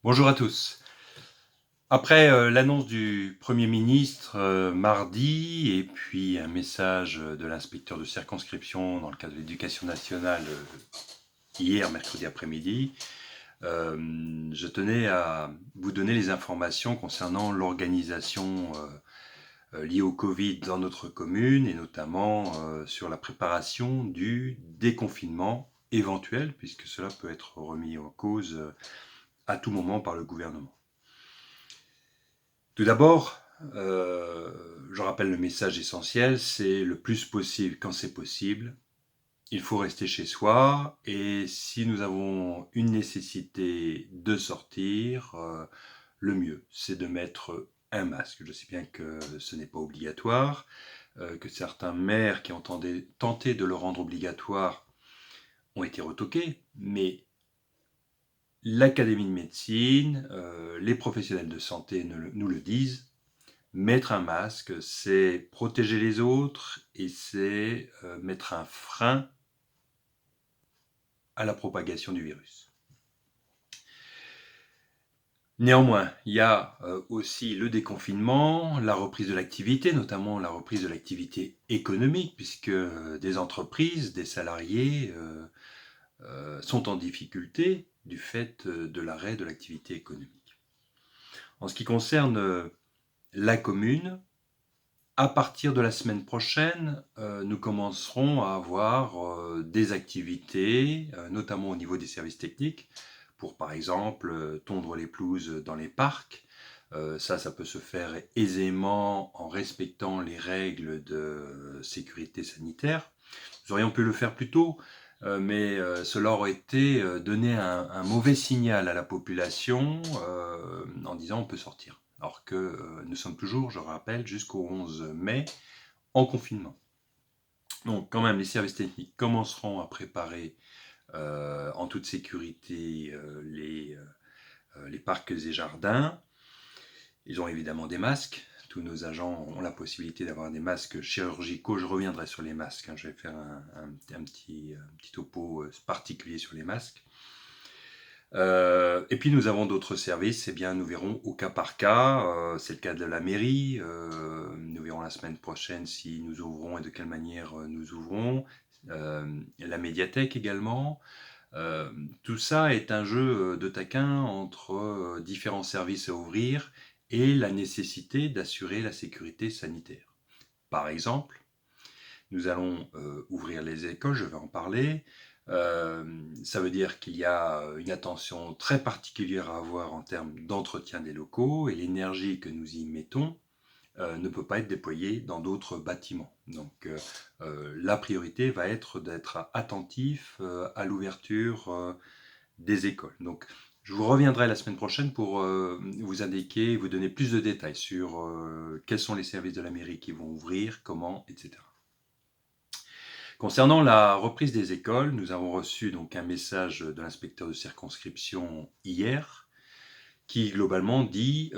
Bonjour à tous. Après l'annonce du Premier ministre mardi et puis un message de l'inspecteur de circonscription dans le cadre de l'éducation nationale hier, mercredi après-midi, je tenais à vous donner les informations concernant l'organisation liée au Covid dans notre commune et notamment sur la préparation du déconfinement éventuel, puisque cela peut être remis en cause à tout moment par le gouvernement. Tout d'abord, je rappelle le message essentiel, c'est le plus possible quand c'est possible. Il faut rester chez soi et si nous avons une nécessité de sortir, le mieux, c'est de mettre un masque. Je sais bien que ce n'est pas obligatoire, que certains maires qui ont tenté de le rendre obligatoire ont été retoqués, mais l'Académie de médecine, les professionnels de santé nous le disent. Mettre un masque, c'est protéger les autres et c'est mettre un frein à la propagation du virus. Néanmoins, il y a aussi le déconfinement, la reprise de l'activité, notamment la reprise de l'activité économique, puisque des entreprises, des salariés sont en difficulté du fait de l'arrêt de l'activité économique. En ce qui concerne la commune, à partir de la semaine prochaine, nous commencerons à avoir des activités, notamment au niveau des services techniques, pour par exemple tondre les pelouses dans les parcs. Ça peut se faire aisément en respectant les règles de sécurité sanitaire. Nous aurions pu le faire plus tôt, mais cela aurait été donner un mauvais signal à la population en disant on peut sortir. Alors que nous sommes toujours, je rappelle, jusqu'au 11 mai en confinement. Donc quand même, les services techniques commenceront à préparer en toute sécurité les parcs et jardins. Ils ont évidemment des masques. Tous nos agents ont la possibilité d'avoir des masques chirurgicaux. Je reviendrai sur les masques. Je vais faire un petit topo particulier sur les masques. Et puis nous avons d'autres services, eh bien nous verrons au cas par cas, c'est le cas de la mairie, nous verrons la semaine prochaine si nous ouvrons et de quelle manière nous ouvrons, la médiathèque également. Tout ça est un jeu de taquin entre différents services à ouvrir et la nécessité d'assurer la sécurité sanitaire. Par exemple, nous allons ouvrir les écoles, je vais en parler. Ça veut dire qu'il y a une attention très particulière à avoir en termes d'entretien des locaux et l'énergie que nous y mettons ne peut pas être déployée dans d'autres bâtiments. Donc la priorité va être d'être attentif à l'ouverture des écoles. Donc je vous reviendrai la semaine prochaine pour vous indiquer, vous donner plus de détails sur quels sont les services de la mairie qui vont ouvrir, comment, etc. Concernant la reprise des écoles, nous avons reçu donc un message de l'inspecteur de circonscription hier qui globalement dit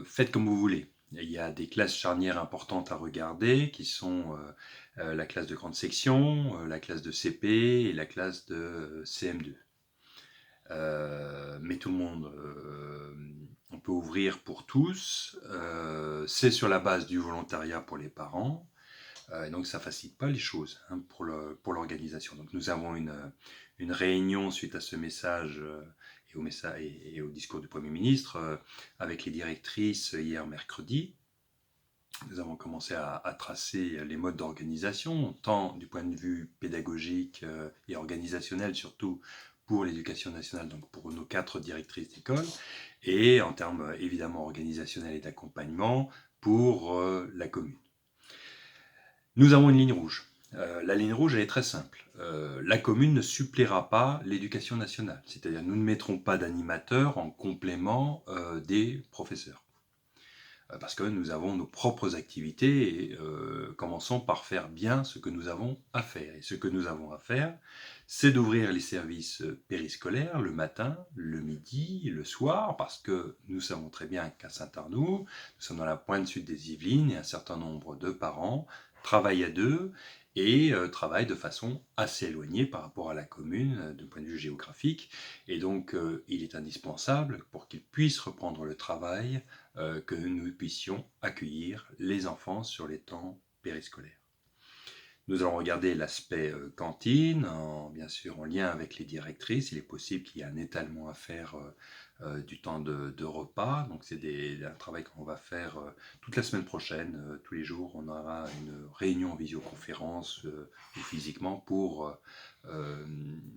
faites comme vous voulez. Il y a des classes charnières importantes à regarder qui sont la classe de grande section, la classe de CP et la classe de CM2. Mais tout le monde, on peut ouvrir pour tous. C'est sur la base du volontariat pour les parents. Donc ça ne facilite pas les choses pour l'organisation. Donc nous avons une réunion suite à ce message et au discours du Premier ministre avec les directrices hier mercredi. Nous avons commencé à tracer les modes d'organisation, tant du point de vue pédagogique et organisationnel, surtout pour l'éducation nationale, donc pour nos 4 directrices d'école, et en termes évidemment organisationnels et d'accompagnement pour la commune. Nous avons une ligne rouge. La ligne rouge, elle est très simple. La commune ne suppléera pas l'éducation nationale. C'est-à-dire, nous ne mettrons pas d'animateurs en complément des professeurs. Parce que nous avons nos propres activités et commençons par faire bien ce que nous avons à faire. Et ce que nous avons à faire, c'est d'ouvrir les services périscolaires le matin, le midi, le soir, parce que nous savons très bien qu'à Saint-Arnoux, nous sommes dans la pointe sud des Yvelines et un certain nombre de parents travaillent à deux et travaillent de façon assez éloignée par rapport à la commune d'un point de vue géographique. Et donc, il est indispensable pour qu'ils puissent reprendre le travail que nous puissions accueillir les enfants sur les temps périscolaires. Nous allons regarder l'aspect cantine, bien sûr en lien avec les directrices. Il est possible qu'il y ait un étalement à faire du temps de repas. Donc c'est un travail qu'on va faire toute la semaine prochaine. Tous les jours, on aura une réunion en visioconférence ou physiquement pour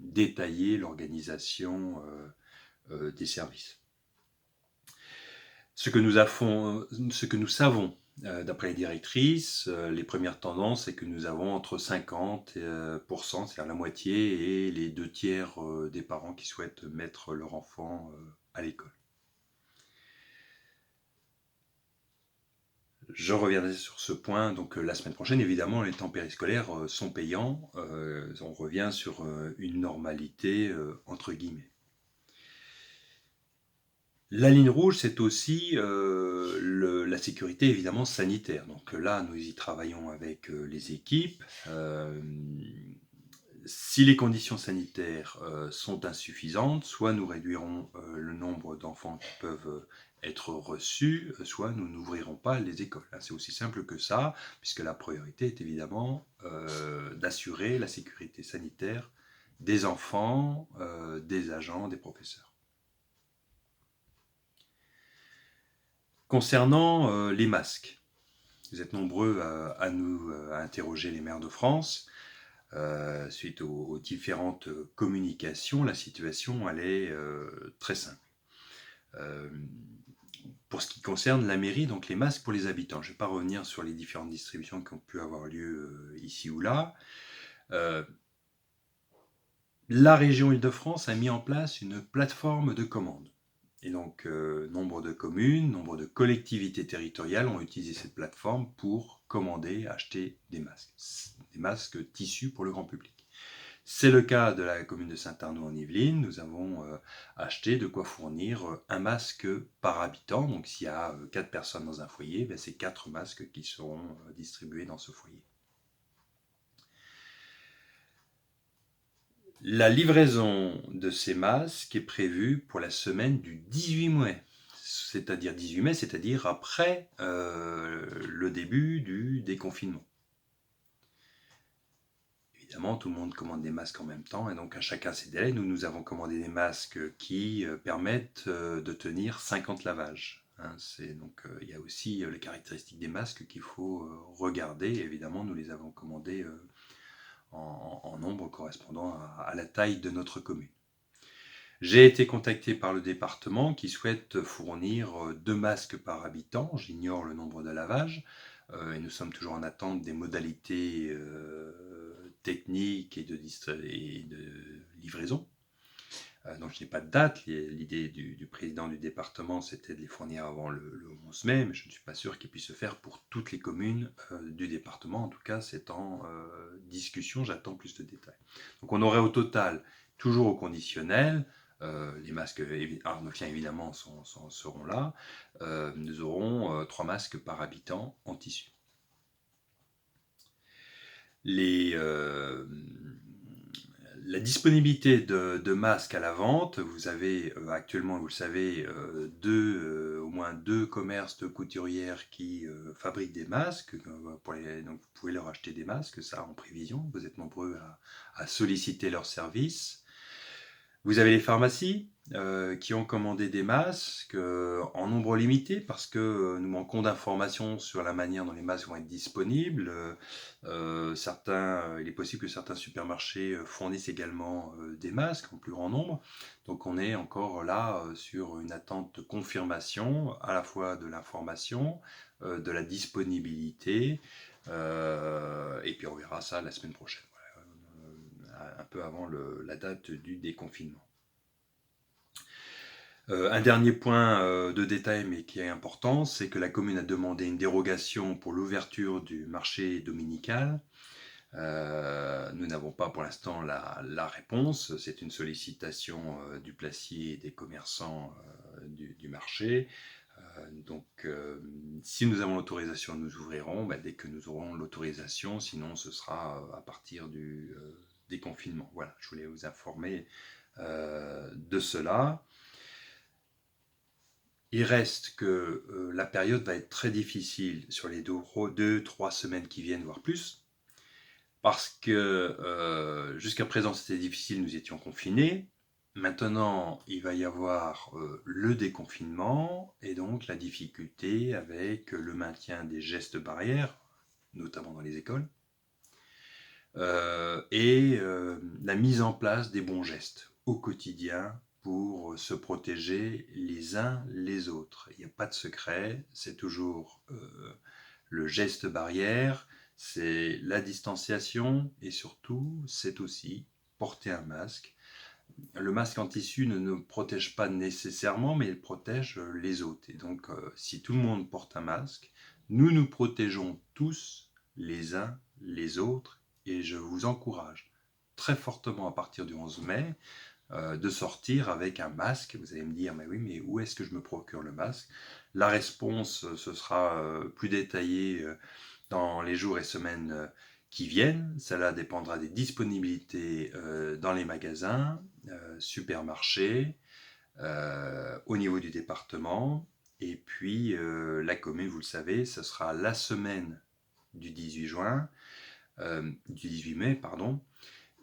détailler l'organisation des services. Ce que nous savons d'après les directrices, les premières tendances, c'est que nous avons entre 50%, c'est-à-dire la moitié, et les 2 tiers des parents qui souhaitent mettre leur enfant à l'école. Je reviendrai sur ce point donc la semaine prochaine. Évidemment, les temps périscolaires sont payants. On revient sur une normalité entre guillemets. La ligne rouge, c'est aussi la sécurité évidemment sanitaire. Donc là, nous y travaillons avec les équipes. Si les conditions sanitaires sont insuffisantes, soit nous réduirons le nombre d'enfants qui peuvent être reçus, soit nous n'ouvrirons pas les écoles. C'est aussi simple que ça, puisque la priorité est évidemment d'assurer la sécurité sanitaire des enfants, des agents, des professeurs. Concernant les masques, vous êtes nombreux à nous interroger les maires de France. Suite aux différentes communications, la situation elle est très simple. Pour ce qui concerne la mairie, donc les masques pour les habitants, je ne vais pas revenir sur les différentes distributions qui ont pu avoir lieu ici ou là. La région Île-de-France a mis en place une plateforme de commande. Et donc, nombre de communes, nombre de collectivités territoriales ont utilisé cette plateforme pour commander, acheter des masques tissus pour le grand public. C'est le cas de la commune de Saint-Arnaud en Yvelines. Nous avons acheté de quoi fournir un masque par habitant. Donc, s'il y a 4 personnes dans un foyer, c'est 4 masques qui seront distribués dans ce foyer. La livraison de ces masques est prévue pour la semaine du 18 mai, c'est-à-dire après le début du déconfinement. Évidemment, tout le monde commande des masques en même temps, et donc à chacun ses délais. Nous avons commandé des masques qui permettent de tenir 50 lavages. Donc, il y a aussi les caractéristiques des masques qu'il faut regarder. Évidemment, nous les avons commandés en nombre correspondant à la taille de notre commune. J'ai été contacté par le département qui souhaite fournir 2 masques par habitant. J'ignore le nombre de lavages et nous sommes toujours en attente des modalités techniques et de livraison. Donc je n'ai pas de date. L'idée du président du département, c'était de les fournir avant le 11 mai, mais je ne suis pas sûr qu'il puisse se faire pour toutes les communes du département. En tout cas, c'est en discussion, j'attends plus de détails. Donc on aurait au total, toujours au conditionnel, les masques Arnofien évidemment seront là, nous aurons 3 masques par habitant en tissu. La disponibilité de masques à la vente, vous avez actuellement, vous le savez, au moins 2 commerces de couturières qui fabriquent des masques. Donc vous pouvez leur acheter des masques, ça en prévision. Vous êtes nombreux à solliciter leurs services. Vous avez les pharmacies qui ont commandé des masques en nombre limité parce que nous manquons d'informations sur la manière dont les masques vont être disponibles. Il est possible que certains supermarchés fournissent également des masques en plus grand nombre. Donc on est encore là sur une attente de confirmation à la fois de l'information, de la disponibilité, et puis on verra ça la semaine prochaine. Un peu avant la date du déconfinement. Un dernier point de détail, mais qui est important, c'est que la commune a demandé une dérogation pour l'ouverture du marché dominical. Nous n'avons pas pour l'instant la réponse. C'est une sollicitation du placier et des commerçants du marché. Si nous avons l'autorisation, nous ouvrirons. Dès que nous aurons l'autorisation, sinon ce sera à partir du déconfinement. Voilà, je voulais vous informer de cela. Il reste que la période va être très difficile sur les 2-3 semaines qui viennent, voire plus, parce que jusqu'à présent c'était difficile, nous étions confinés. Maintenant, il va y avoir le déconfinement et donc la difficulté avec le maintien des gestes barrières, notamment dans les écoles, et la mise en place des bons gestes au quotidien pour se protéger les uns les autres. Il n'y a pas de secret, c'est toujours le geste barrière, c'est la distanciation et surtout, c'est aussi porter un masque. Le masque en tissu ne nous protège pas nécessairement, mais il protège les autres. Et donc, si tout le monde porte un masque, nous nous protégeons tous les uns les autres. Et je vous encourage très fortement à partir du 11 mai de sortir avec un masque. Vous allez me dire, mais oui, mais où est-ce que je me procure le masque? La réponse, ce sera plus détaillée dans les jours et semaines qui viennent. Cela dépendra des disponibilités dans les magasins, supermarchés, au niveau du département. Et puis la commune, vous le savez, ce sera la semaine du 18 juin, du 18 mai, pardon.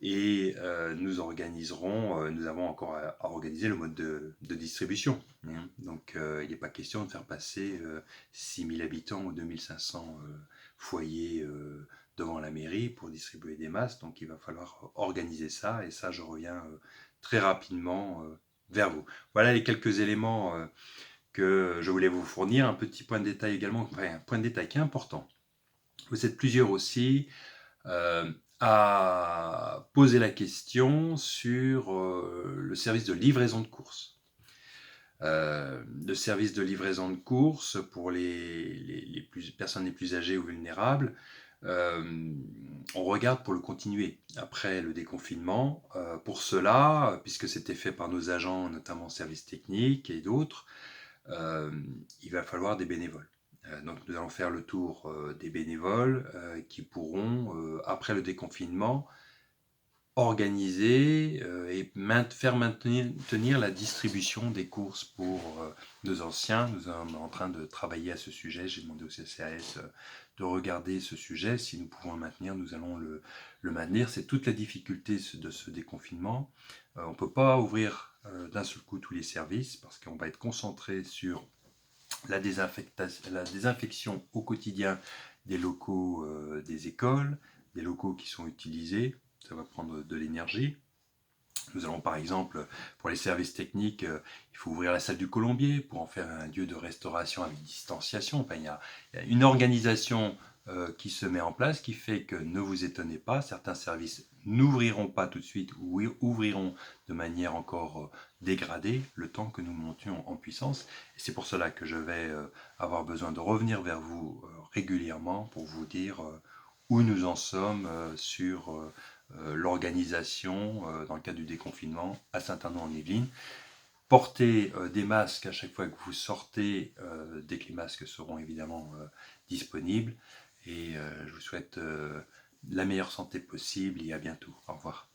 Et nous organiserons, nous avons encore à organiser le mode de distribution. Hein. Donc il n'est pas question de faire passer 6000 habitants ou 2500 foyers devant la mairie pour distribuer des masques. Donc il va falloir organiser ça et ça je reviens très rapidement vers vous. Voilà les quelques éléments que je voulais vous fournir. Un petit point de détail également, enfin, un point de détail qui est important. Vous êtes plusieurs aussi à poser la question sur le service de livraison de courses. Le service de livraison de courses pour les personnes les plus âgées ou vulnérables, on regarde pour le continuer après le déconfinement. Pour cela, puisque c'était fait par nos agents, notamment services techniques et d'autres, il va falloir des bénévoles. Donc nous allons faire le tour des bénévoles qui pourront, après le déconfinement, organiser et faire maintenir la distribution des courses pour nos anciens. Nous sommes en train de travailler à ce sujet. J'ai demandé au CCAS de regarder ce sujet. Si nous pouvons le maintenir, nous allons le maintenir. C'est toute la difficulté de ce déconfinement. On ne peut pas ouvrir d'un seul coup tous les services parce qu'on va être concentré sur la désinfection au quotidien des locaux des écoles, des locaux qui sont utilisés. Ça va prendre de l'énergie. Nous allons par exemple, pour les services techniques, il faut ouvrir la salle du Colombier pour en faire un lieu de restauration avec distanciation. Enfin, il y a une organisation qui se met en place qui fait que ne vous étonnez pas, certains services n'ouvriront pas tout de suite ou ouvriront de manière encore dégradée le temps que nous montions en puissance. Et c'est pour cela que je vais avoir besoin de revenir vers vous régulièrement pour vous dire où nous en sommes sur l'organisation dans le cadre du déconfinement à Saint-Arnaud-en-Yvelines. Portez des masques à chaque fois que vous sortez, dès que les masques seront évidemment disponibles. Et je vous souhaite la meilleure santé possible et à bientôt. Au revoir.